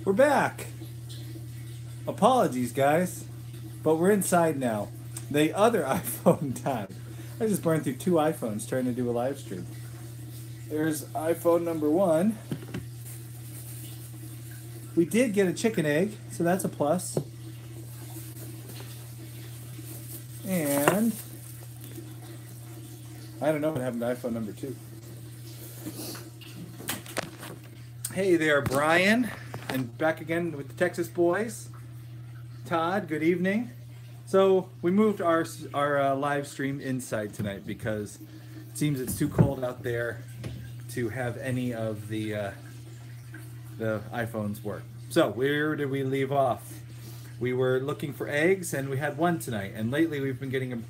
We're back. Apologies, guys, but we're inside now. The other iPhone died. I just burned through two iPhones trying to do a live stream. There's iPhone number 1. We did get a chicken egg, so that's a plus. And I don't know what happened to iPhone number 2. Hey there, Brian, and back again with the Texas boys. Todd, good evening. So we moved our live stream inside tonight because it seems it's too cold out there to have any of the iPhones work. So where did we leave off? We were looking for eggs, and we had one tonight. And lately we've been getting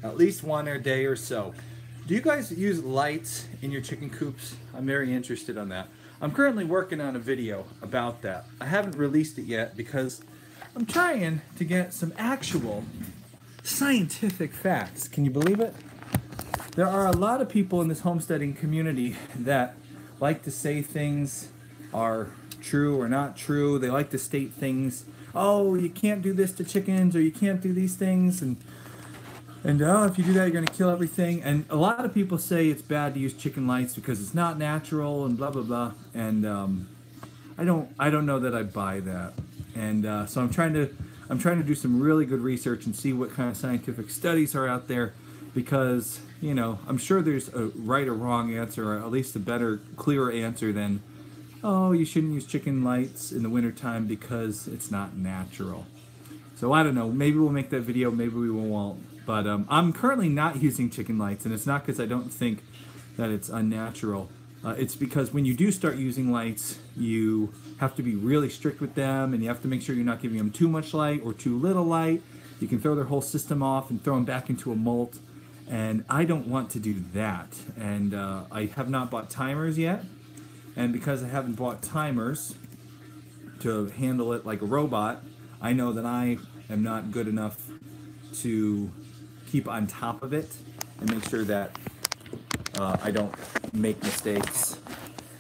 at least one a day or so. Do you guys use lights in your chicken coops? I'm very interested on that. I'm currently working on a video about that. I haven't released it yet because I'm trying to get some actual scientific facts. Can you believe it? There are a lot of people in this homesteading community that like to say things are true or not true. They like to state things, oh, you can't do this to chickens, or you can't do these things, and oh, if you do that, you're going to kill everything. And a lot of people say it's bad to use chicken lights because it's not natural and blah blah blah. And I don't know that I buy that. And so I'm trying to do some really good research and see what kind of scientific studies are out there, because I'm sure there's a right or wrong answer, or at least a better, clearer answer than, oh, you shouldn't use chicken lights in the wintertime because it's not natural. So I don't know. Maybe we'll make that video. Maybe we won't. But I'm currently not using chicken lights, and it's not because I don't think that it's unnatural. It's because when you do start using lights, you have to be really strict with them, and you have to make sure you're not giving them too much light or too little light. You can throw their whole system off and throw them back into a molt, and I don't want to do that. And I have not bought timers yet, and because I haven't bought timers to handle it like a robot, I know that I am not good enough to keep on top of it and make sure that I don't make mistakes.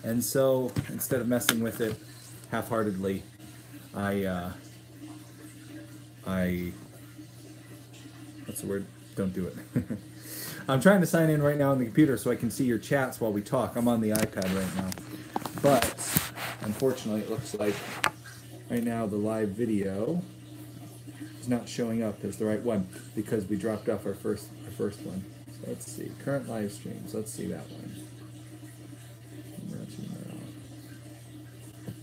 And so instead of messing with it half-heartedly, I what's the word? Don't do it. I'm trying to sign in right now on the computer so I can see your chats while we talk. I'm on the iPad right now. But unfortunately, it looks like right now the live video is not showing up as the right one because we dropped off our first one. So let's see, current live streams. Let's see that one.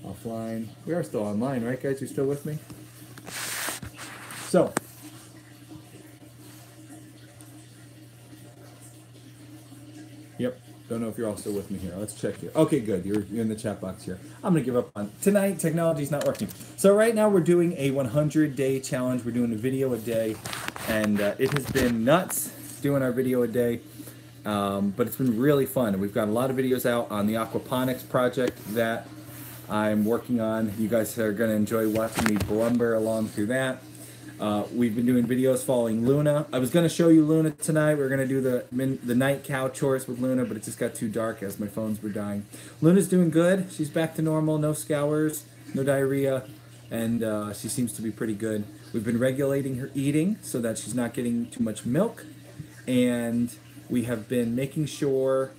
Offline. We are still online, right, guys? You still with me? So. Yep. Don't know if you're all still with me here. Let's check here. Okay, good. You're in the chat box here. I'm going to give up on tonight. Technology's not working. So right now we're doing a 100-day challenge. We're doing a video a day. And it has been nuts doing our video a day. But it's been really fun. And we've got a lot of videos out on the aquaponics project that I'm working on. You guys are going to enjoy watching me blumber along through that. We've been doing videos following Luna. I was going to show you Luna tonight. We were going to do the night cow chores with Luna, but it just got too dark as my phones were dying. Luna's doing good. She's back to normal. No scours, no diarrhea, and she seems to be pretty good. We've been regulating her eating so that she's not getting too much milk, and we have been making sure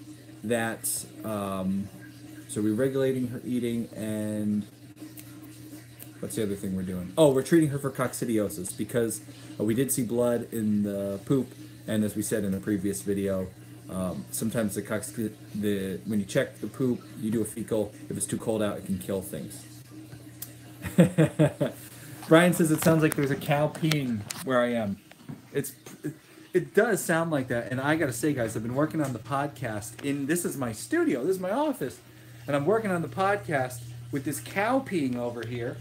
that, so we're regulating her eating, and what's the other thing we're doing? Oh, we're treating her for coccidiosis because we did see blood in the poop, and as we said in a previous video, sometimes when you check the poop, you do a fecal. If it's too cold out, it can kill things. Brian says it sounds like there's a cow peeing where I am. It does sound like that, and I gotta say, guys, I've been working on the podcast this is my studio, this is my office, and I'm working on the podcast with this cow peeing over here.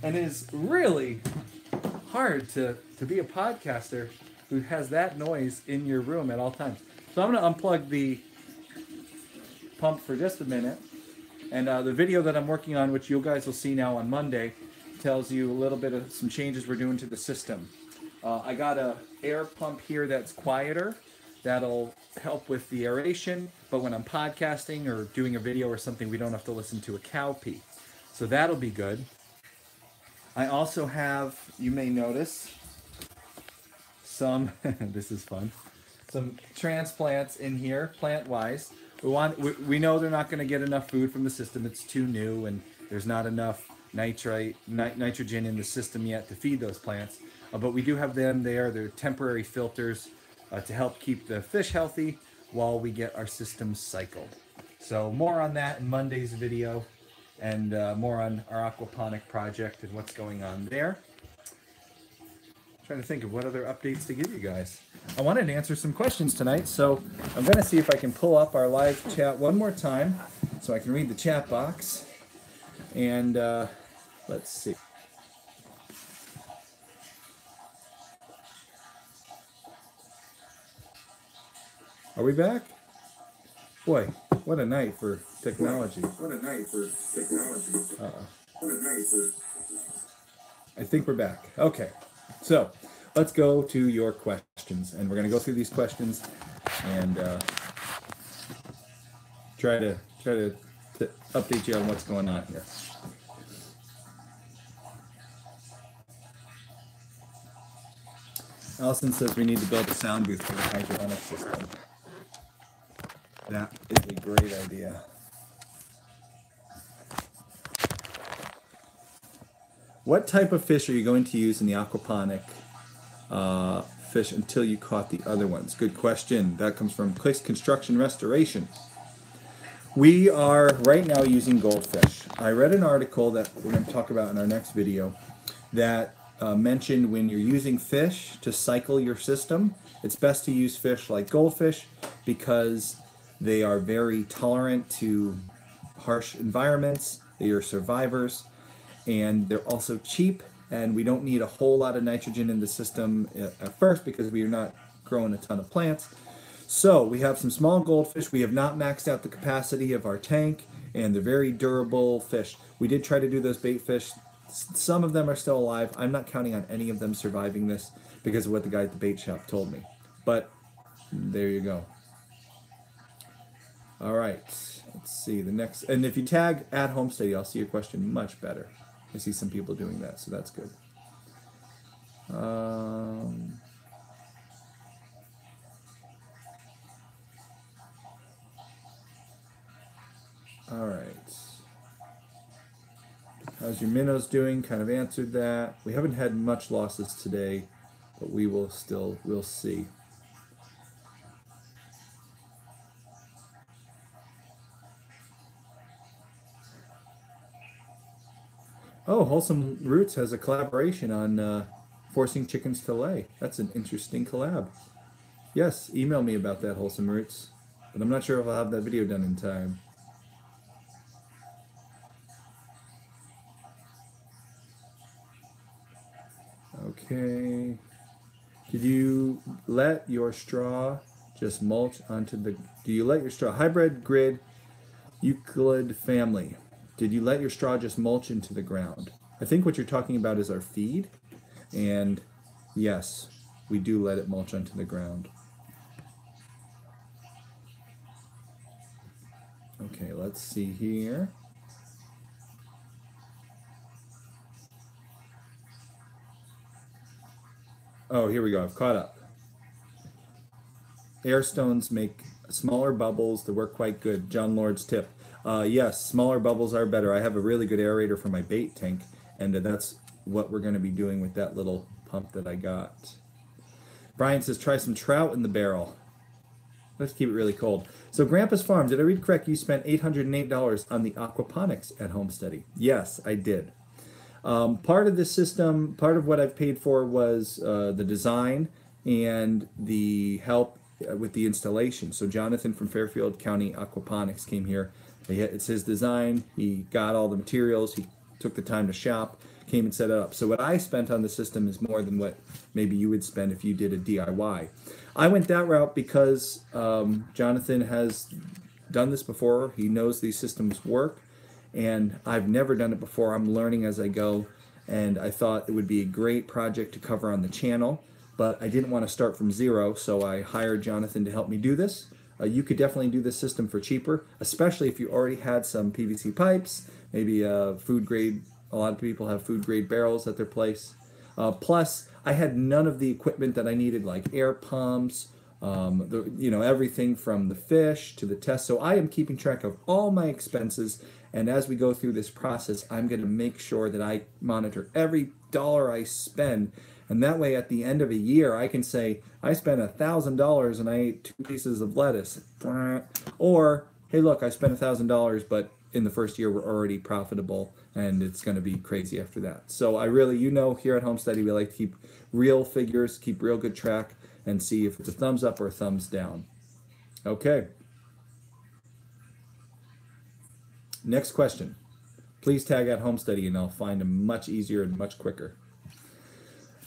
And it is really hard to be a podcaster who has that noise in your room at all times. So I'm going to unplug the pump for just a minute. And the video that I'm working on, which you guys will see now on Monday, tells you a little bit of some changes we're doing to the system. I got a air pump here that's quieter. That'll help with the aeration. But when I'm podcasting or doing a video or something, we don't have to listen to a cow pee. So that'll be good. I also have, you may notice, some, this is fun, some transplants in here, plant-wise. We know they're not going to get enough food from the system. It's too new, and there's not enough nitrogen in the system yet to feed those plants. But we do have them there. They're temporary filters to help keep the fish healthy while we get our system cycled. So more on that in Monday's video, and more on our aquaponic project and what's going on there. I'm trying to think of what other updates to give you guys. I wanted to answer some questions tonight, so I'm going to see if I can pull up our live chat one more time so I can read the chat box. And let's see. Are we back? Boy, what a night for technology. What a night for technology. What a night for... I think we're back. Okay, so let's go to your questions, and we're going to go through these questions and try to update you on what's going on here. Allison says we need to build a sound booth for the hydroponic system. That is a great idea. What type of fish are you going to use in the aquaponic fish until you caught the other ones? Good question. That comes from Clicks Construction Restoration. We are right now using goldfish. I read an article that we're going to talk about in our next video that mentioned when you're using fish to cycle your system, it's best to use fish like goldfish because they are very tolerant to harsh environments. They are survivors, and they're also cheap, and we don't need a whole lot of nitrogen in the system at first because we are not growing a ton of plants. So we have some small goldfish. We have not maxed out the capacity of our tank, and they're very durable fish. We did try to do those bait fish. Some of them are still alive. I'm not counting on any of them surviving this because of what the guy at the bait shop told me. But there you go. All right, let's see the next. And if you tag at Homesteady, I'll see your question much better. I see some people doing that, so that's good. All right. How's your minnows doing? Kind of answered that. We haven't had much losses today, but we'll see. Oh, Wholesome Roots has a collaboration on forcing chickens to lay. That's an interesting collab. Yes, email me about that, Wholesome Roots. But I'm not sure if I'll have that video done in time. Okay. Did you let your straw just mulch onto the... Do you let your straw... Hybrid Grid Euclid family. Did you let your straw just mulch into the ground? I think what you're talking about is our feed. And yes, we do let it mulch onto the ground. Okay, let's see here. Oh, here we go. I've caught up. Air stones make smaller bubbles that work quite good. John Lord's tip. Yes, smaller bubbles are better. I have a really good aerator for my bait tank, and that's what we're going to be doing with that little pump that I got. Brian says, try some trout in the barrel. Let's keep it really cold. So Grandpa's Farm, did I read correct? You spent $808 on the aquaponics at Homesteady. Yes, I did. Part of the system, part of what I've paid for was the design and the help with the installation. So Jonathan from Fairfield County Aquaponics came here. It's his design. He got all the materials. He took the time to shop, came and set it up. So what I spent on the system is more than what maybe you would spend if you did a DIY. I went that route because Jonathan has done this before. He knows these systems work, and I've never done it before. I'm learning as I go, and I thought it would be a great project to cover on the channel, but I didn't want to start from zero, so I hired Jonathan to help me do this. You could definitely do this system for cheaper, especially if you already had some PVC pipes, maybe food grade. A lot of people have food grade barrels at their place. Plus, I had none of the equipment that I needed, like air pumps, everything from the fish to the test. So I am keeping track of all my expenses. And as we go through this process, I'm going to make sure that I monitor every dollar I spend. And that way, at the end of a year, I can say, I spent $1,000 and I ate 2 pieces of lettuce. Or, hey, look, I spent $1,000, but in the first year, we're already profitable and it's going to be crazy after that. So I really, here at Homesteady, we like to keep real figures, keep real good track, and see if it's a thumbs up or a thumbs down. Okay. Next question. Please tag at Homesteady and I'll find them much easier and much quicker.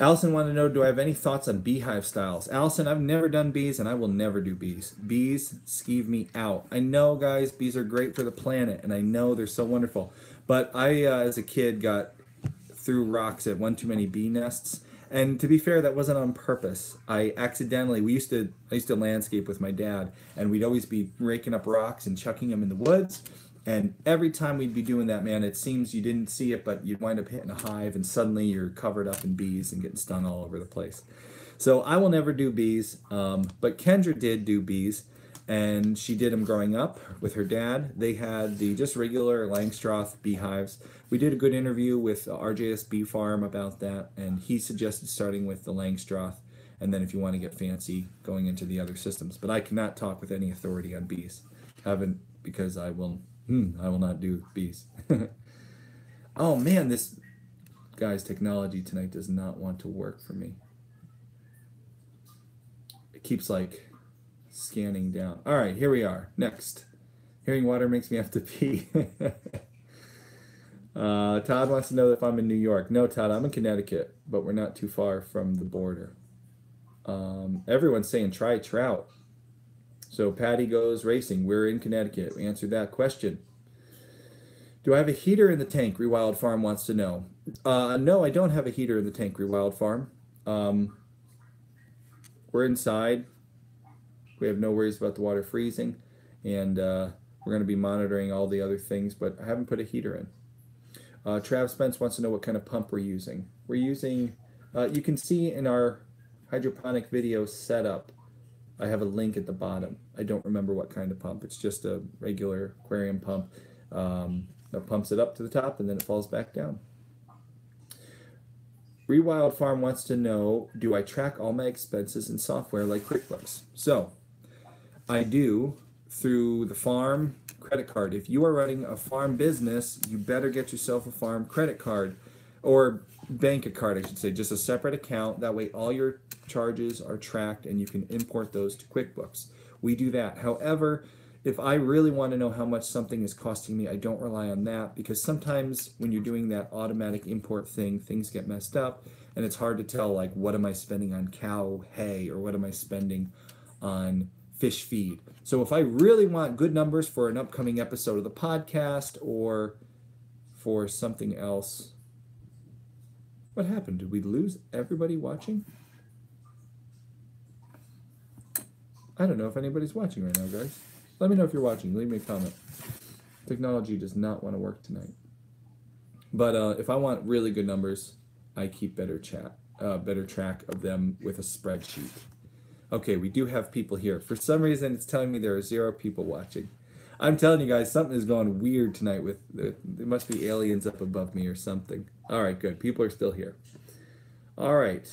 Allison wanted to know, do I have any thoughts on beehive styles? Allison, I've never done bees and I will never do bees. Bees skeeve me out. I know, guys, bees are great for the planet and I know they're so wonderful. But I, as a kid, threw rocks at one too many bee nests. And to be fair, that wasn't on purpose. I used to landscape with my dad, and we'd always be raking up rocks and chucking them in the woods. And every time we'd be doing that, man, it seems you didn't see it, but you'd wind up hitting a hive, and suddenly you're covered up in bees and getting stung all over the place. So I will never do bees, but Kendra did do bees, and she did them growing up with her dad. They had the just regular Langstroth beehives. We did a good interview with RJS Bee Farm about that, and he suggested starting with the Langstroth, and then if you want to get fancy, going into the other systems. But I cannot talk with any authority on bees. Haven't, because I will not do bees. Oh man, this guy's technology tonight does not want to work for me. It keeps like scanning down. All right, here we are. Next. Hearing water makes me have to pee. Todd wants to know if I'm in New York. No, Todd, I'm in Connecticut, but we're not too far from the border. Everyone's saying try trout. So Patty goes racing. We're in Connecticut. We answered that question. Do I have a heater in the tank? Rewild Farm wants to know. No, I don't have a heater in the tank, Rewild Farm. We're inside. We have no worries about the water freezing. And we're going to be monitoring all the other things, but I haven't put a heater in. Trav Spence wants to know what kind of pump we're using. We're using, you can see in our hydroponic video setup, I have a link at the bottom. I don't remember what kind of pump. It's just a regular aquarium pump that pumps it up to the top and then it falls back down. Rewild Farm wants to know, do I track all my expenses in software like QuickBooks? So, I do through the farm credit card. If you are running a farm business, you better get yourself a farm credit card or bank card, I should say, just a separate account. That way all your charges are tracked and you can import those to QuickBooks. We do that. However, if I really want to know how much something is costing me, I don't rely on that because sometimes when you're doing that automatic import thing, things get messed up and it's hard to tell, like, what am I spending on cow hay or what am I spending on fish feed. So if I really want good numbers for an upcoming episode of the podcast or for something else, what happened? Did we lose everybody watching? I don't know if anybody's watching right now, guys. Let me know if you're watching. Leave me a comment. Technology does not want to work tonight. But if I want really good numbers, I keep better track of them with a spreadsheet. Okay, we do have people here. For some reason, it's telling me there are 0 people watching. I'm telling you guys, something is going weird tonight. There must be aliens up above me or something. All right, good. People are still here. All right.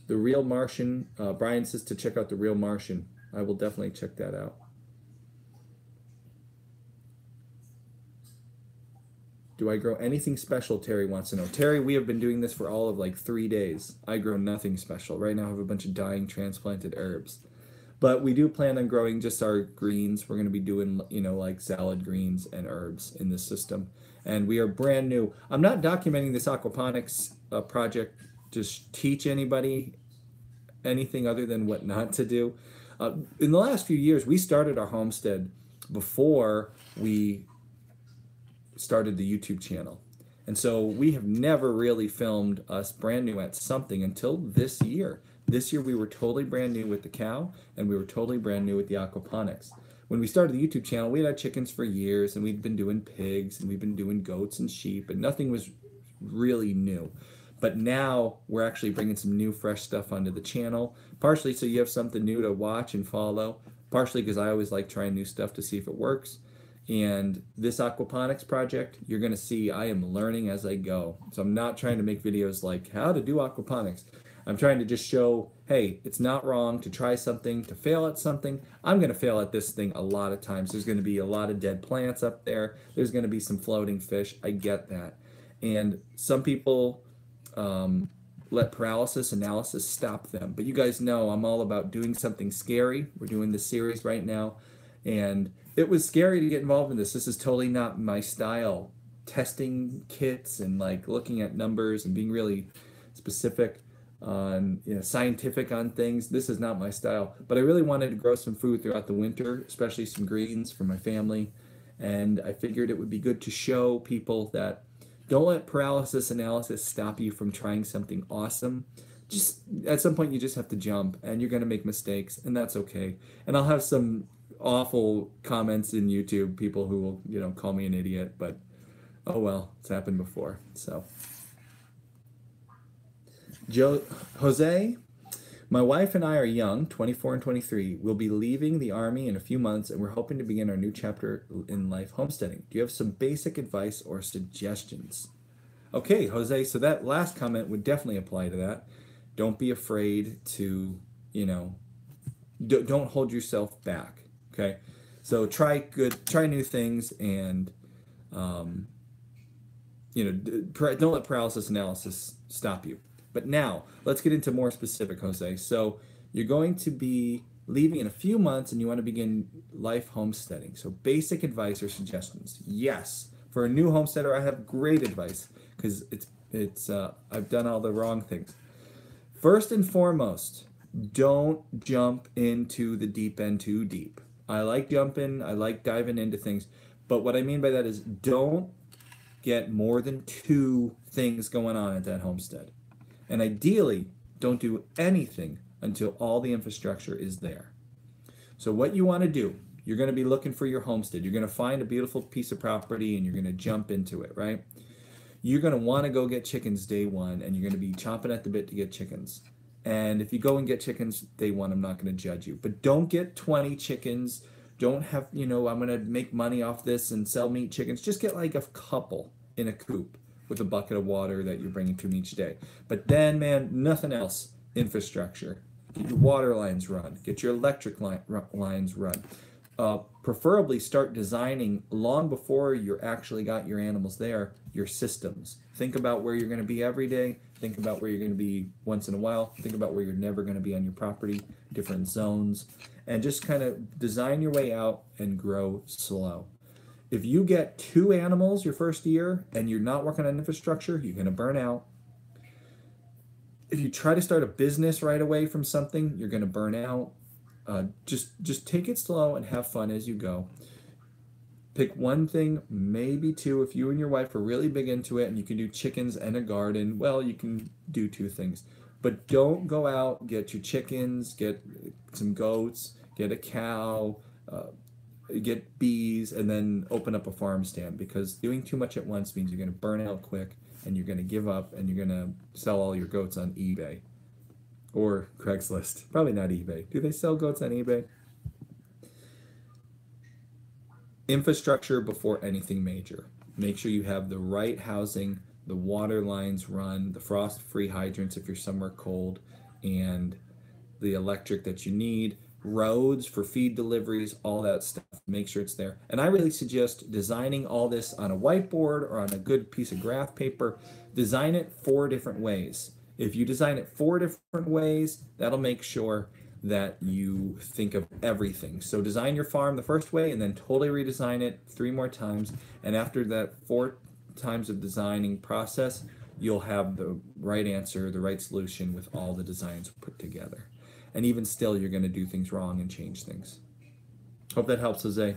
The Real Martian. Brian says to check out The Real Martian. I will definitely check that out. Do I grow anything special? Terry wants to know. Terry, we have been doing this for all of like 3 days. I grow nothing special. Right now I have a bunch of dying transplanted herbs. But we do plan on growing just our greens. We're going to be doing, like salad greens and herbs in this system. And we are brand new. I'm not documenting this aquaponics project to teach anybody anything other than what not to do. In the last few years, we started our homestead before we started the YouTube channel. And so we have never really filmed us brand new at something until this year. This year we were totally brand new with the cow, and we were totally brand new with the aquaponics. When we started the YouTube channel, we had chickens for years, and we'd been doing pigs, and we've been doing goats and sheep, and nothing was really new. But now we're actually bringing some new, fresh stuff onto the channel, partially so you have something new to watch and follow, partially because I always like trying new stuff to see if it works. And this aquaponics project, you're going to see I am learning as I go. So I'm not trying to make videos like how to do aquaponics. I'm trying to just show, hey, it's not wrong to try something, to fail at something. I'm going to fail at this thing a lot of times. There's going to be a lot of dead plants up there. There's going to be some floating fish. I get that. And some people let paralysis analysis stop them. But you guys know I'm all about doing something scary. We're doing this series right now. And it was scary to get involved in this. This is totally not my style. Testing kits and like looking at numbers and being really specific on, scientific on things. This is not my style. But I really wanted to grow some food throughout the winter, especially some greens for my family. And I figured it would be good to show people that don't let paralysis analysis stop you from trying something awesome. Just at some point you just have to jump, and you're going to make mistakes, and that's okay. And I'll have some awful comments in YouTube, people who will, call me an idiot, but oh well, it's happened before. So Jose, my wife and I are young, 24 and 23. We'll be leaving the Army in a few months, and we're hoping to begin our new chapter in life homesteading. Do you have some basic advice or suggestions? Okay, Jose, so that last comment would definitely apply to that. Don't be afraid to, don't hold yourself back, okay? So try new things, and, don't let paralysis analysis stop you. But now, let's get into more specific, Jose. So you're going to be leaving in a few months, and you want to begin life homesteading. So basic advice or suggestions. Yes, for a new homesteader, I have great advice because I've done all the wrong things. First and foremost, don't jump into the deep end too deep. I like diving into things, but what I mean by that is don't get more than 2 things going on at that homestead. And ideally, don't do anything until all the infrastructure is there. So what you want to do, you're going to be looking for your homestead. You're going to find a beautiful piece of property, and you're going to jump into it, right? You're going to want to go get chickens day one, and you're going to be chomping at the bit to get chickens. And if you go and get chickens day one, I'm not going to judge you. But don't get 20 chickens. Don't have, I'm going to make money off this and sell meat chickens. Just get like a couple in a coop with a bucket of water that you're bringing to them each day. But then, man, nothing else. Infrastructure. Get your water lines run. Get your electric lines run. Preferably start designing long before you're actually got your animals there, your systems. Think about where you're going to be every day. Think about where you're going to be once in a while. Think about where you're never going to be on your property, different zones, and just kind of design your way out and grow slow. If you get 2 animals your first year and you're not working on infrastructure, you're going to burn out. If you try to start a business right away from something, you're going to burn out. Just take it slow and have fun as you go. Pick 1 thing, maybe 2. If you and your wife are really big into it and you can do chickens and a garden, well, you can do 2 things. But don't go out, get your chickens, get some goats, get a cow, get bees, and then open up a farm stand, because doing too much at once means you're going to burn out quick, and you're going to give up, and you're going to sell all your goats on eBay or Craigslist. Probably not eBay. Do they sell goats on eBay? Infrastructure before anything major. Make sure you have the right housing, the water lines run, the frost-free hydrants if you're somewhere cold, and the electric that you need, roads for feed deliveries, all that stuff. Make sure it's there. And I really suggest designing all this on a whiteboard or on a good piece of graph paper. Design it 4 different ways. If you design it 4 different ways, that'll make sure that you think of everything. So design your farm the first way and then totally redesign it 3 more times. And after that 4 times of designing process, you'll have the right answer, the right solution with all the designs put together. And even still, you're going to do things wrong and change things. Hope that helps, Jose.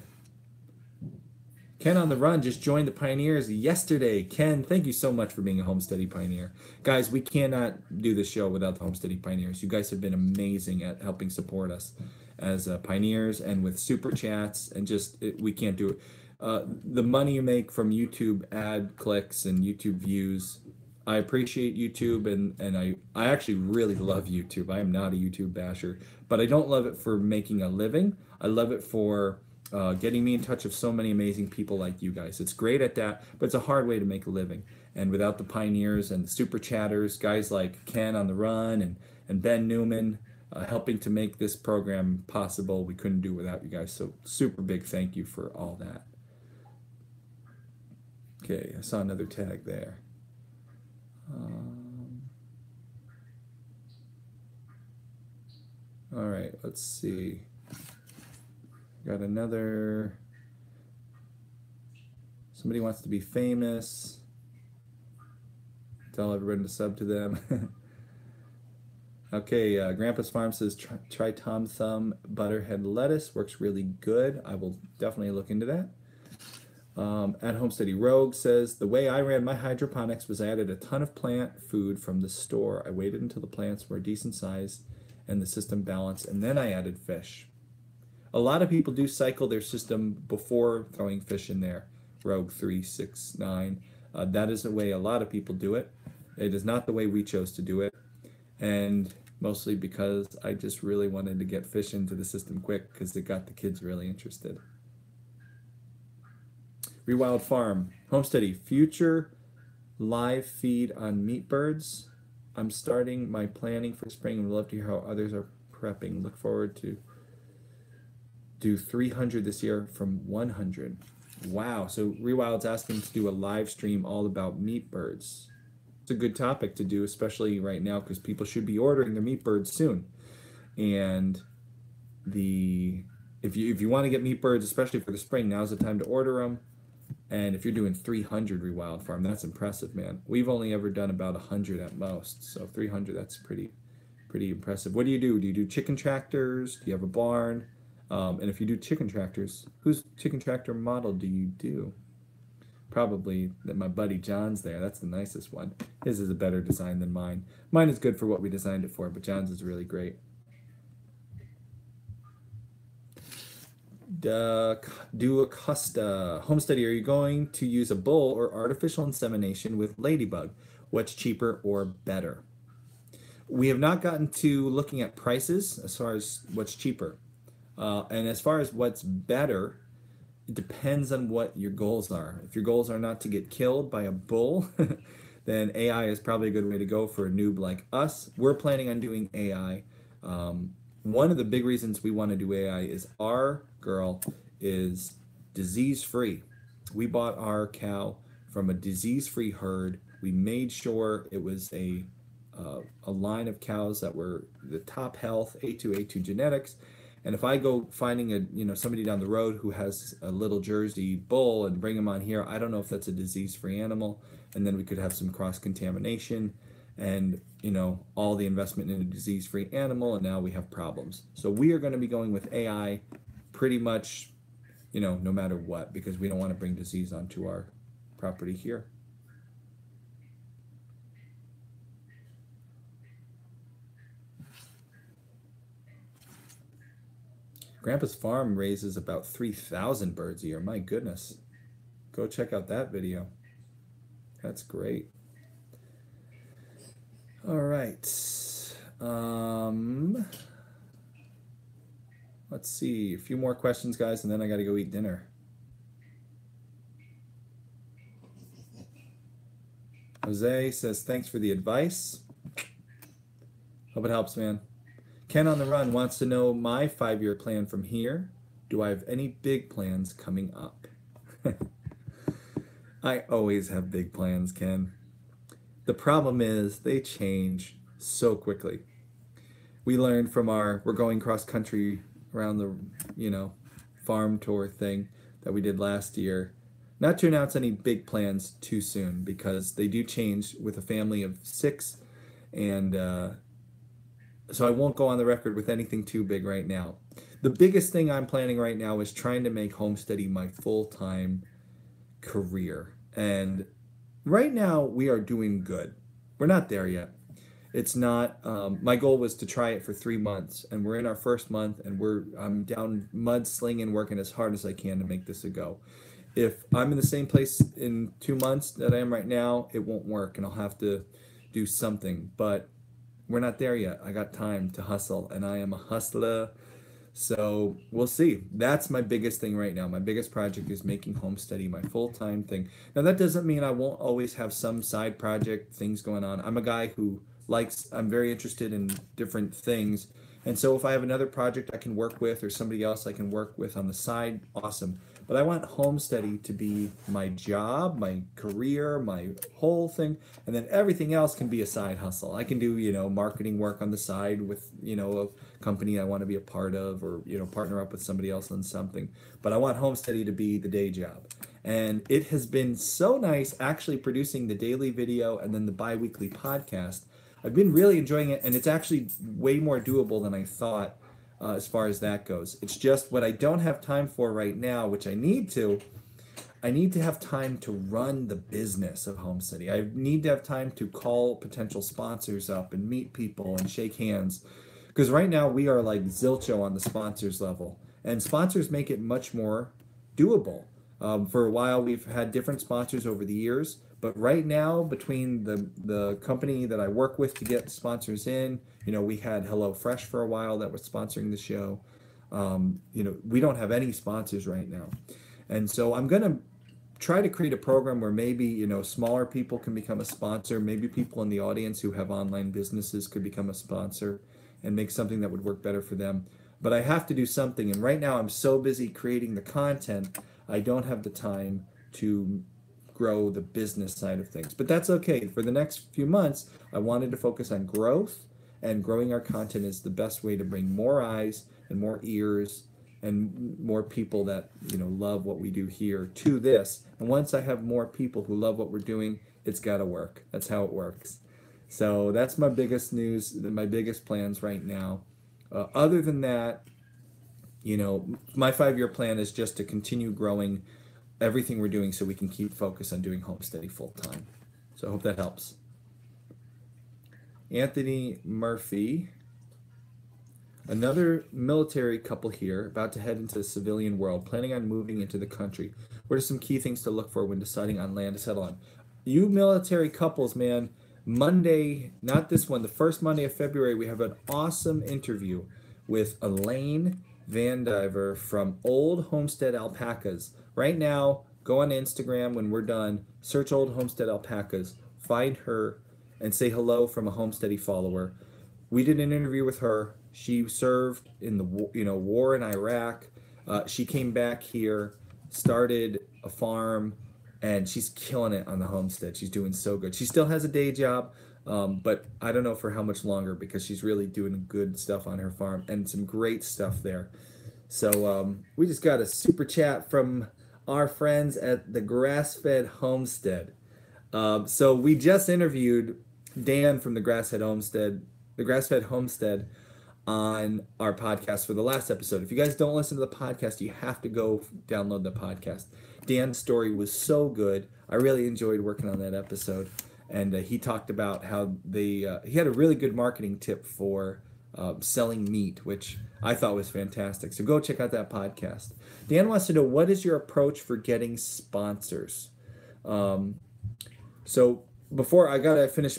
Ken on the Run just joined the Pioneers yesterday. Ken, thank you so much for being a Homesteady Pioneer. Guys, we cannot do this show without the Homesteady Pioneers. You guys have been amazing at helping support us as pioneers and with super chats, and just we can't do it. The money you make from YouTube ad clicks and YouTube views, I appreciate YouTube, and I actually really love YouTube. I am not a YouTube basher, but I don't love it for making a living. I love it for getting me in touch with so many amazing people like you guys. It's great at that, but it's a hard way to make a living. And without the pioneers and the super chatters, guys like Ken on the Run and Ben Newman helping to make this program possible, we couldn't do it without you guys. So super big thank you for all that. Okay, I saw another tag there. All right, let's see. Got another. Somebody wants to be famous. Tell everyone to sub to them. Okay, Grandpa's Farm says try Tom Thumb Butterhead lettuce. Works really good. I will definitely look into that. At Homesteady Rogue says, the way I ran my hydroponics was I added a ton of plant food from the store. I waited until the plants were a decent size and the system balanced, and then I added fish. A lot of people do cycle their system before throwing fish in there. Rogue 369. That is the way a lot of people do it. It is not the way we chose to do it. And mostly because I just really wanted to get fish into the system quick because it got the kids really interested. Rewild Farm. Homesteady. Future live feed on meat birds. I'm starting my planning for spring and would love to hear how others are prepping. Look forward to do 300 this year from 100. Wow. So Rewild's asking to do a live stream all about meat birds. It's a good topic to do, especially right now, because people should be ordering their meat birds soon. And if you want to get meat birds, especially for the spring, now's the time to order them. And if you're doing 300 Rewild Farm, that's impressive, man. We've only ever done about 100 at most, so 300, that's pretty impressive. What do? Do you do chicken tractors? Do you have a barn? And if you do chicken tractors, whose chicken tractor model do you do? Probably that my buddy John's there. That's the nicest one. His is a better design than mine. Mine is good for what we designed it for, but John's is really great. Do Acosta. Homesteady, are you going to use a bull or artificial insemination with ladybug? What's cheaper or better? We have not gotten to looking at prices as far as what's cheaper. And as far as what's better, it depends on what your goals are. If your goals are not to get killed by a bull, then AI is probably a good way to go for a noob like us. We're planning on doing AI. One of the big reasons we want to do AI is our girl is disease-free. We bought our cow from a disease-free herd. We made sure it was a line of cows that were the top health, A2 genetics. And if I go finding somebody down the road who has a little Jersey bull and bring him on here, I don't know if that's a disease-free animal, and then we could have some cross-contamination and all the investment in a disease-free animal, and now we have problems. So we are going to be going with AI pretty much, no matter what, because we don't want to bring disease onto our property here. Grandpa's Farm raises about 3,000 birds a year. My goodness. Go check out that video. That's great. All right. Let's see. A few more questions, guys, and then I got to go eat dinner. Jose says, thanks for the advice. Hope it helps, man. Ken on the Run wants to know my 5-year plan from here. Do I have any big plans coming up? I always have big plans, Ken. The problem is they change so quickly. We learned from we're going cross country around the, farm tour thing that we did last year, not to announce any big plans too soon, because they do change with a family of 6, and so I won't go on the record with anything too big right now. The biggest thing I'm planning right now is trying to make Homesteady my full-time career. And right now we are doing good. We're not there yet. It's not. My goal was to try it for 3 months, and we're in our first month, and I'm down mudslinging, working as hard as I can to make this a go. If I'm in the same place in 2 months that I am right now, it won't work, and I'll have to do something. But we're not there yet. I got time to hustle, and I am a hustler. So we'll see. That's my biggest thing right now. My biggest project is making Homesteady my full-time thing. Now that doesn't mean I won't always have some side project things going on. I'm a guy who I'm very interested in different things. And so if I have another project I can work with or somebody else I can work with on the side, awesome. But I want Homesteady to be my job, my career, my whole thing, and then everything else can be a side hustle. I can do, marketing work on the side with, a company I want to be a part of, or, partner up with somebody else on something. But I want Homesteady to be the day job. And it has been so nice actually producing the daily video and then the bi-weekly podcast. I've been really enjoying it, and it's actually way more doable than I thought. As far as that goes. It's just what I don't have time for right now, which I need to have time to run the business of Homesteady. I need to have time to call potential sponsors up and meet people and shake hands. Because right now we are like zilcho on the sponsors level. And sponsors make it much more doable. For a while we've had different sponsors over the years. But right now, between the company that I work with to get sponsors in, we had HelloFresh for a while that was sponsoring the show. We don't have any sponsors right now. And so I'm going to try to create a program where maybe, smaller people can become a sponsor. Maybe people in the audience who have online businesses could become a sponsor and make something that would work better for them. But I have to do something. And right now I'm so busy creating the content, I don't have the time to grow the business side of things. But that's okay. For the next few months, I wanted to focus on growth, and growing our content is the best way to bring more eyes and more ears and more people that, love what we do here to this. And once I have more people who love what we're doing, it's got to work. That's how it works. So that's my biggest news, my biggest plans right now. Other than that, my 5-year plan is just to continue growing everything we're doing so we can keep focus on doing Homesteady full time. So I hope that helps. Anthony Murphy, another military couple here, about to head into the civilian world, planning on moving into the country. What are some key things to look for when deciding on land to settle on? You military couples, man, Monday, not this one, the first Monday of February, we have an awesome interview with Elaine Vandiver from Old Homestead Alpacas. Right now, go on Instagram when we're done, search Old Homestead Alpacas, find her, and say hello from a Homesteady follower. We did an interview with her. She served in the war in Iraq. She came back here, started a farm, and she's killing it on the homestead. She's doing so good. She still has a day job, but I don't know for how much longer, because she's really doing good stuff on her farm and some great stuff there. So we just got a super chat from our friends at the Grass-Fed Homestead. So we just interviewed Dan from the Grass-Fed Homestead on our podcast for the last episode. If you guys don't listen to the podcast, you have to go download the podcast. Dan's story was so good. I really enjoyed working on that episode. And he talked about how he had a really good marketing tip for selling meat, which I thought was fantastic. So go check out that podcast. Dan wants to know, what is your approach for getting sponsors? So before I gotta finish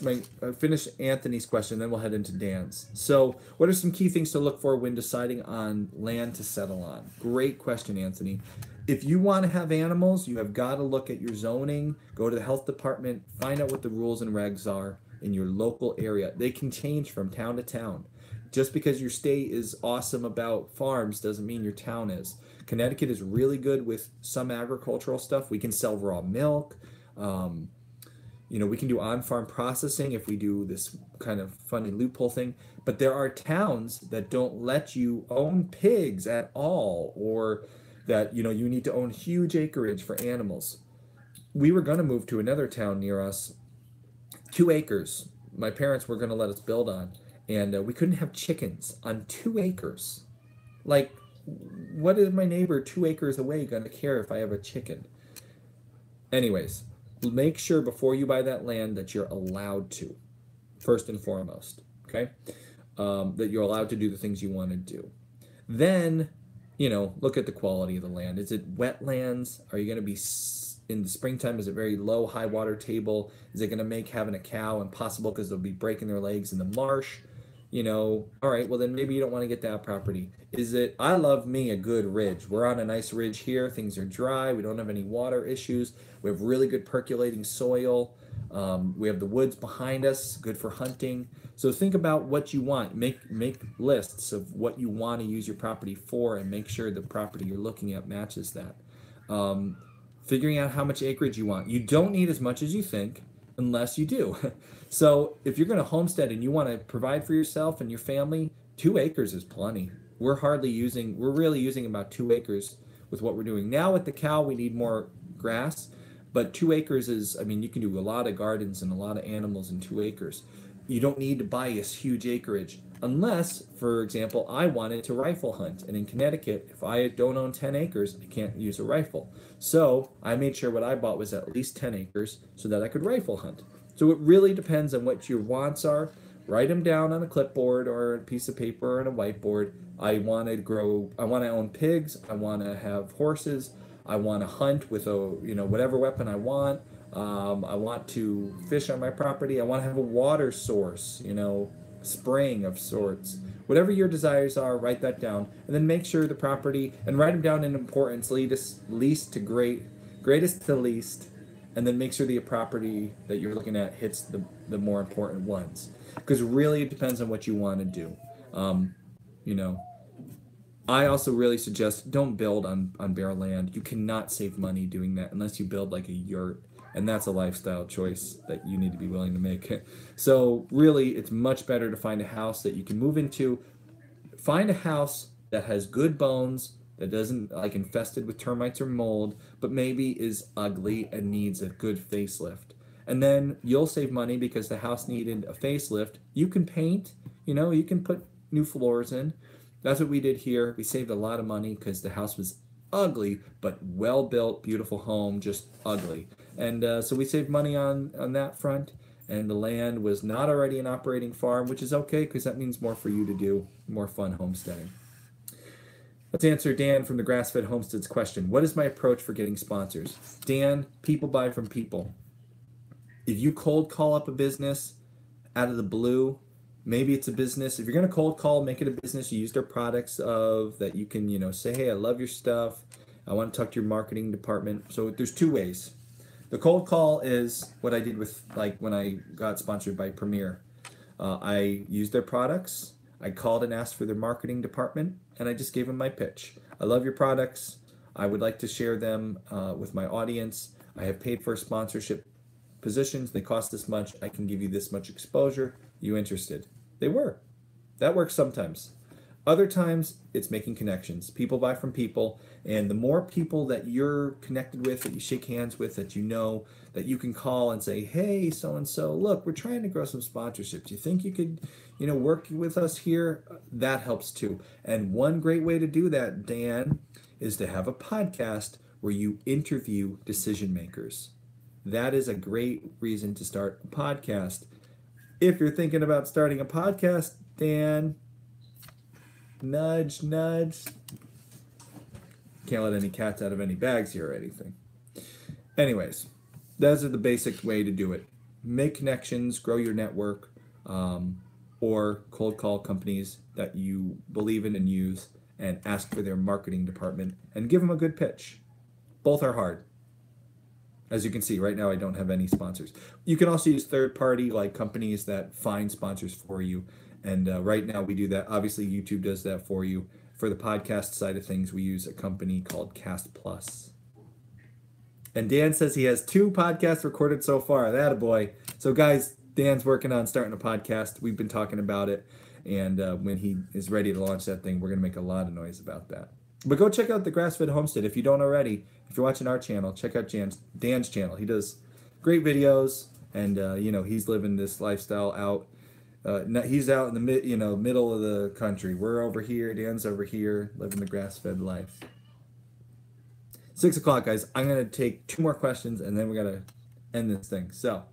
Anthony's question, then we'll head into Dan's. So what are some key things to look for when deciding on land to settle on? Great question, Anthony. If you want to have animals, you have got to look at your zoning, go to the health department, find out what the rules and regs are in your local area. They can change from town to town. Just because your state is awesome about farms doesn't mean your town is. Connecticut is really good with some agricultural stuff. We can sell raw milk. We can do on-farm processing if we do this kind of funny loophole thing. But there are towns that don't let you own pigs at all, or that you need to own huge acreage for animals. We were going to move to another town near us, 2 acres. My parents were going to let us build on, and we couldn't have chickens on 2 acres. Like, what is my neighbor 2 acres away going to care if I have a chicken? Anyways, make sure before you buy that land that you're allowed to, first and foremost, okay? That you're allowed to do the things you want to do. Then, look at the quality of the land. Is it wetlands? Are you going to be in the springtime? Is it very low, high water table? Is it going to make having a cow impossible because they'll be breaking their legs in the marsh? All right, well, then maybe you don't want to get that property. I love me a good ridge. We're on a nice ridge here. Things are dry. We don't have any water issues. We have really good percolating soil. We have the woods behind us, good for hunting. So think about what you want. Make lists of what you want to use your property for, and make sure the property you're looking at matches that. Um, Figuring out how much acreage you want. You don't need as much as you think, unless you do. So if you're going to homestead and you want to provide for yourself and your family, 2 acres is plenty. We're really using about 2 acres with what we're doing now. With the cow, we need more grass, but 2 acres is, I mean, you can do a lot of gardens and a lot of animals in 2 acres. You don't need to buy a huge acreage unless, for example, I wanted to rifle hunt. And in Connecticut, if I don't own 10 acres, I can't use a rifle. So I made sure what I bought was at least 10 acres so that I could rifle hunt. So it really depends on what your wants are. Write them down on a clipboard or a piece of paper or on a whiteboard. I want to own pigs. I want to have horses. I want to hunt with whatever weapon I want. I want to fish on my property. I want to have a water source, spring of sorts. Whatever your desires are, write that down, and then make sure the property and write them down in importance, least to greatest to least, and then make sure the property that you're looking at hits the more important ones. Because really, it depends on what you want to do. You know, I also really suggest don't build on bare land. You cannot save money doing that unless you build like a yurt. And that's a lifestyle choice that you need to be willing to make. So really, it's much better to find a house that you can move into. Find a house that has good bones, that doesn't like infested with termites or mold, but maybe is ugly and needs a good facelift. And then you'll save money because the house needed a facelift. You can paint, you can put new floors in. That's what we did here. We saved a lot of money because the house was ugly, but well built, beautiful home, just ugly. And so we saved money on that front. And the land was not already an operating farm, which is okay because that means more for you to do, more fun homesteading. Let's answer Dan from the Grass-Fed Homesteads question. What is my approach for getting sponsors? Dan, people buy from people. If you cold call up a business out of the blue, maybe it's a business. If you're going to cold call, make it a business. You use their products that you can, say, hey, I love your stuff. I want to talk to your marketing department. So there's 2 ways. The cold call is what I did with when I got sponsored by Premier. I used their products. I called and asked for their marketing department, and I just gave them my pitch. I love your products. I would like to share them with my audience. I have paid for sponsorship positions. They cost this much. I can give you this much exposure. You interested? They were. That works sometimes. Other times, it's making connections. People buy from people, and the more people that you're connected with, that you shake hands with, that that you can call and say, hey, so-and-so, look, we're trying to grow some sponsorships. You think you could, work with us here? That helps too. And one great way to do that, Dan, is to have a podcast where you interview decision makers. That is a great reason to start a podcast. If you're thinking about starting a podcast, Dan, nudge, nudge. Can't let any cats out of any bags here or anything. Anyways, those are the basic way to do it. Make connections, grow your network, or cold call companies that you believe in and use and ask for their marketing department and give them a good pitch. Both are hard. As you can see, right now I don't have any sponsors. You can also use third-party companies that find sponsors for you. And right now we do that. Obviously, YouTube does that for you. For the podcast side of things, we use a company called Cast Plus. And Dan says he has 2 podcasts recorded so far. Attaboy. So guys, Dan's working on starting a podcast. We've been talking about it. And when he is ready to launch that thing, we're going to make a lot of noise about that. But go check out the Grass-Fed Homestead if you don't already. If you're watching our channel, check out Dan's channel. He does great videos, and he's living this lifestyle out. He's out in the middle of the country. We're over here. Dan's over here, living the grass-fed life. 6 o'clock, guys. I'm going to take 2 more questions, and then we got to end this thing. So,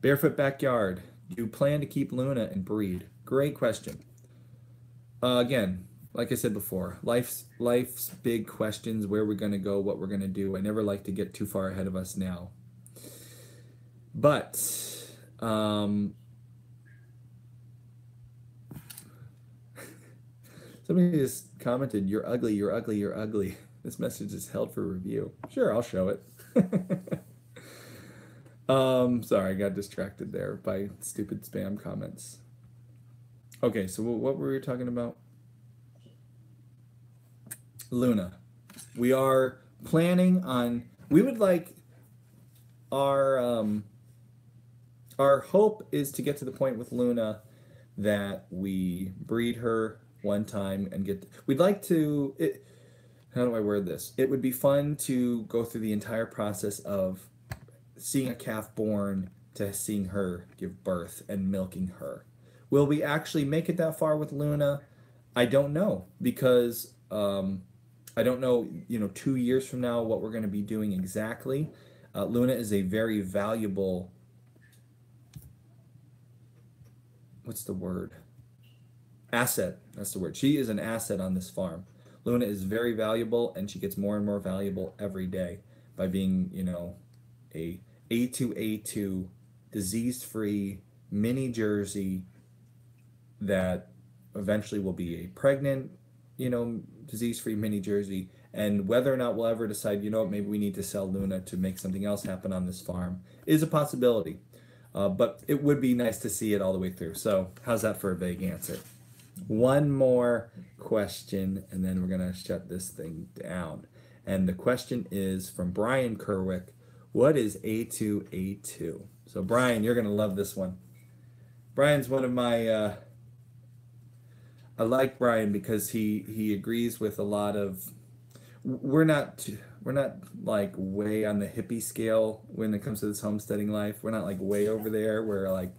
barefoot backyard. Do you plan to keep Luna and breed? Great question. Again, like I said before, life's big questions, where we're going to go, what we're going to do. I never like to get too far ahead of us now. But somebody just commented, "You're ugly, you're ugly, you're ugly." This message is held for review. Sure, I'll show it. Sorry, I got distracted there by stupid spam comments. Okay, so what were we talking about? Luna. We are planning on, we would like our hope is to get to the point with Luna that we breed her one time and we'd like to, how do I word this? It would be fun to go through the entire process of seeing a calf born to seeing her give birth and milking her. Will we actually make it that far with Luna? I don't know, because I don't know, 2 years from now what we're going to be doing exactly. Luna is a very valuable, what's the word? Asset. That's the word. She is an asset on this farm. Luna is very valuable, and she gets more and more valuable every day by being, a A2A2 disease-free mini Jersey that eventually will be a pregnant, disease-free mini Jersey. And whether or not we'll ever decide, maybe we need to sell Luna to make something else happen on this farm is a possibility. But it would be nice to see it all the way through. So how's that for a vague answer? One more question, and then we're going to shut this thing down. And the question is from Brian Kerwick. What is A2A2? So Brian, you're going to love this one. Brian's one of my... I like Brian because he agrees with a lot of... We're not like way on the hippie scale when it comes to this homesteading life. We're not like way over there where like,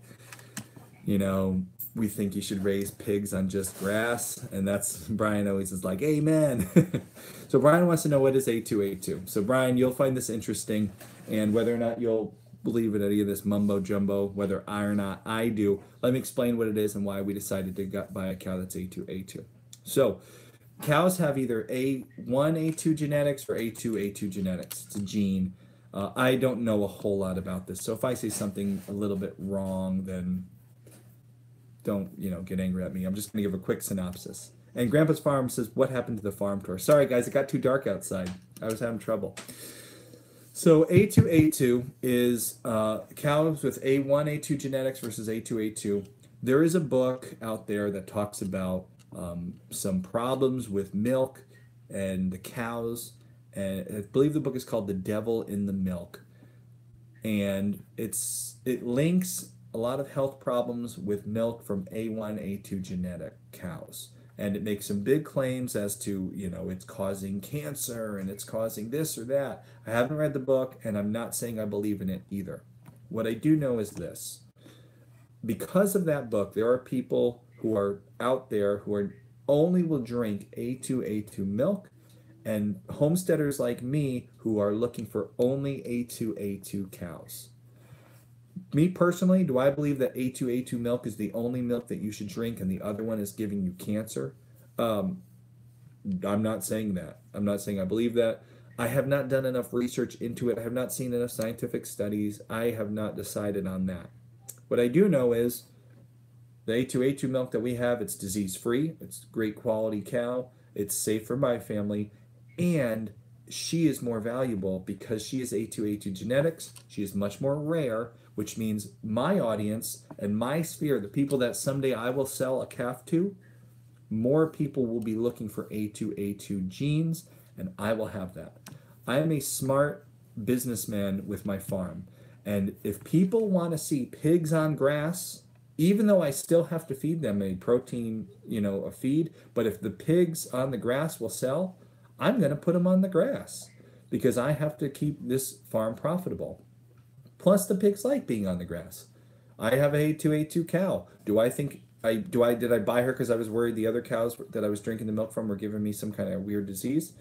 we think you should raise pigs on just grass, and that's Brian always is like, amen. So Brian wants to know, what is A2A2? So Brian, you'll find this interesting, and whether or not you'll believe in any of this mumbo jumbo, whether I or not I do, let me explain what it is and why we decided to buy a cow that's A2A2. So cows have either A1A2 genetics or A2A2 genetics. It's a gene. I don't know a whole lot about this, so if I say something a little bit wrong, then don't get angry at me. I'm just going to give a quick synopsis. And Grandpa's Farm says, what happened to the farm tour? Sorry guys, it got too dark outside. I was having trouble. So A2A2 is cows with A1A2 genetics versus A2A2. There is a book out there that talks about some problems with milk and the cows, and I believe the book is called The Devil in the Milk, and it links a lot of health problems with milk from A1A2 genetic cows, and it makes some big claims as to it's causing cancer and it's causing this or that. I haven't read the book, and I'm not saying I believe in it either. What I do know is this: because of that book, there are people who are out there who are only will drink A2A2 milk, and homesteaders like me who are looking for only A2A2 cows. Me personally, do I believe that A2A2 milk is the only milk that you should drink and the other one is giving you cancer? I'm not saying that. I'm not saying I believe that. I have not done enough research into it. I have not seen enough scientific studies. I have not decided on that. What I do know is the A2A2 milk that we have, it's disease-free, it's great quality cow, it's safe for my family, and she is more valuable because she is A2A2 genetics. She is much more rare, which means my audience and my sphere, the people that someday I will sell a calf to, more people will be looking for A2A2 genes, and I will have that. I am a smart businessman with my farm, and if people want to see pigs on grass, even though I still have to feed them a protein, a feed, but if the pigs on the grass will sell, I'm going to put them on the grass because I have to keep this farm profitable. Plus, the pigs like being on the grass. I have a A2A2 cow. Do I think did I buy her because I was worried the other cows that I was drinking the milk from were giving me some kind of weird disease?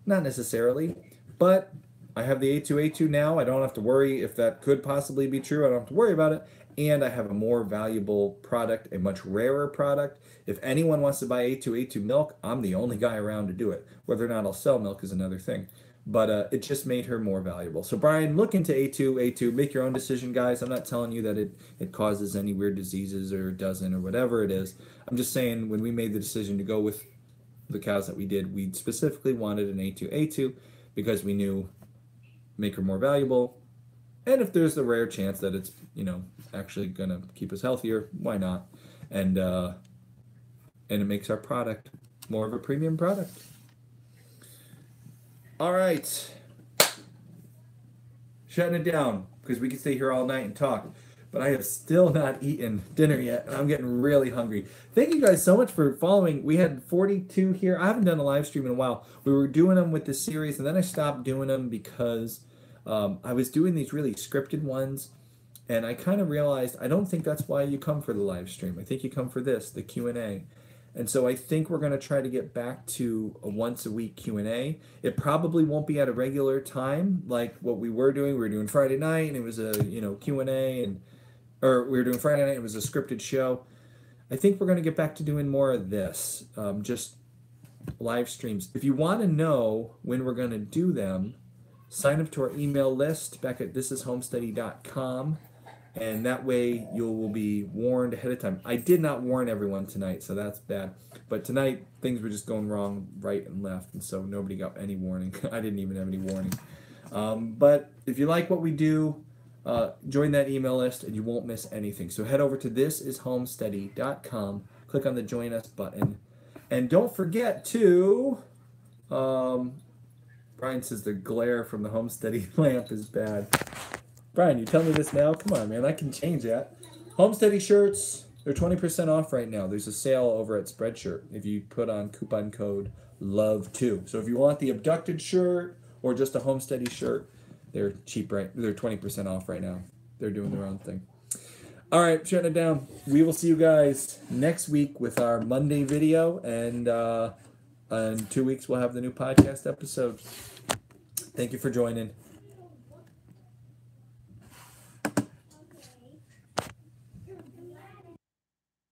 Not necessarily, but I have the A2A2 now. I don't have to worry if that could possibly be true. I don't have to worry about it. And I have a more valuable product, a much rarer product. If anyone wants to buy A2A2 milk, I'm the only guy around to do it. Whether or not I'll sell milk is another thing. But it just made her more valuable. So Brian, look into A2A2. Make your own decision, guys. I'm not telling you that it causes any weird diseases or doesn't or whatever it is. I'm just saying when we made the decision to go with the cows that we did, we specifically wanted an A2A2 because we knew make her more valuable. And if there's a rare chance that it's, actually going to keep us healthier, why not? And it makes our product more of a premium product. All right. Shutting it down because we could stay here all night and talk. But I have still not eaten dinner yet, and I'm getting really hungry. Thank you guys so much for following. We had 42 here. I haven't done a live stream in a while. We were doing them with this series, and then I stopped doing them because I was doing these really scripted ones, and I kind of realized I don't think that's why you come for the live stream. I think you come for this, the Q&A. And so I think we're going to try to get back to a once-a-week Q&A. It probably won't be at a regular time like what we were doing. We were doing Friday night, and it was a Q&A, or we were doing Friday night, it was a scripted show. I think we're going to get back to doing more of this, just live streams. If you want to know when we're going to do them, sign up to our email list back at thisishomesteady.com. And that way you will be warned ahead of time. I did not warn everyone tonight, so that's bad. But tonight, things were just going wrong right and left, and so nobody got any warning. I didn't even have any warning. But if you like what we do, join that email list, and you won't miss anything. So head over to thisishomesteady.com, click on the Join Us button, and don't forget to... Brian says the glare from the Homesteady lamp is bad. Brian, you tell me this now? Come on, man. I can change that. Homesteady shirts, they're 20% off right now. There's a sale over at Spreadshirt if you put on coupon code LOVE2. So if you want the abducted shirt or just a Homesteady shirt, they're cheap, right? They're 20% off right now. They're doing their own thing. All right, shutting it down. We will see you guys next week with our Monday video, and in 2 weeks we'll have the new podcast episode. Thank you for joining.